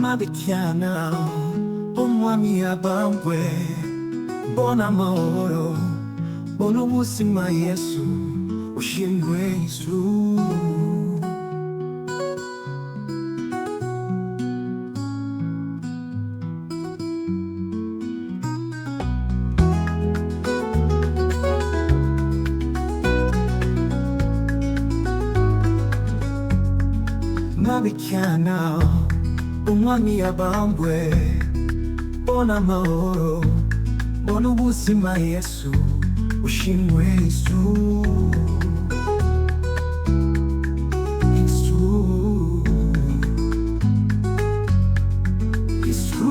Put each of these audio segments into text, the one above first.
Mabikyana omwami abambwe bona amahoro bona ubuzima Yesu ushimwe Yesu. Mabikyana umwami abambwe bona amahoro bona ubuzima Yesu ushimwe Yesu. Yesu, Yesu.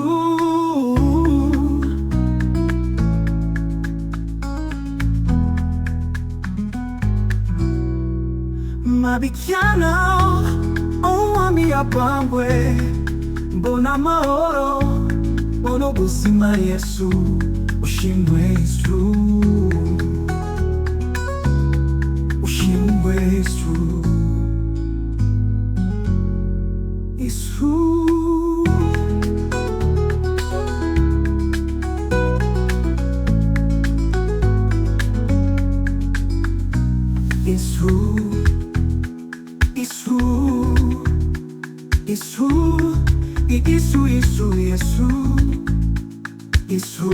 Mabikyana omwami abambwe bona amahoro bona ubuzima Yesu ushimwe Yesu. Ushimwe Yesu. Yesu. Yesu. Yesu. Yesu. Yesu, Yesu, Yesu. Yesu,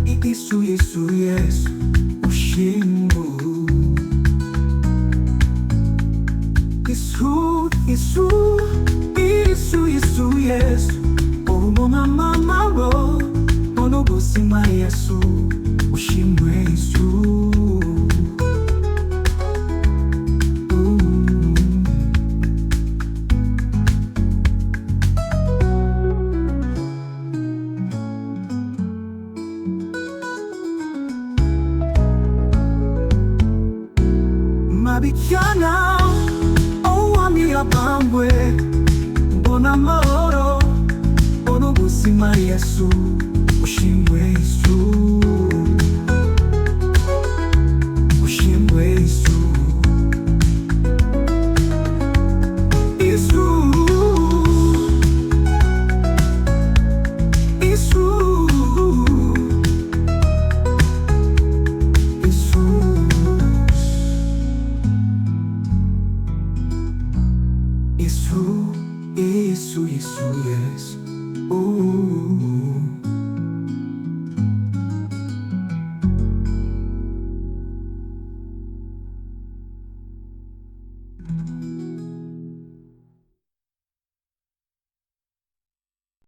Yesu, Yesu, Yesu, ushimwe. Yesu, Yesu, Yesu, Yesu, Yesu, bona amahoro bona ubuzima Yesu ushimwe Yesu. Mabikyana omwami abambwe bona amahoro bona ubuzima Yesu ushimwe Yesu.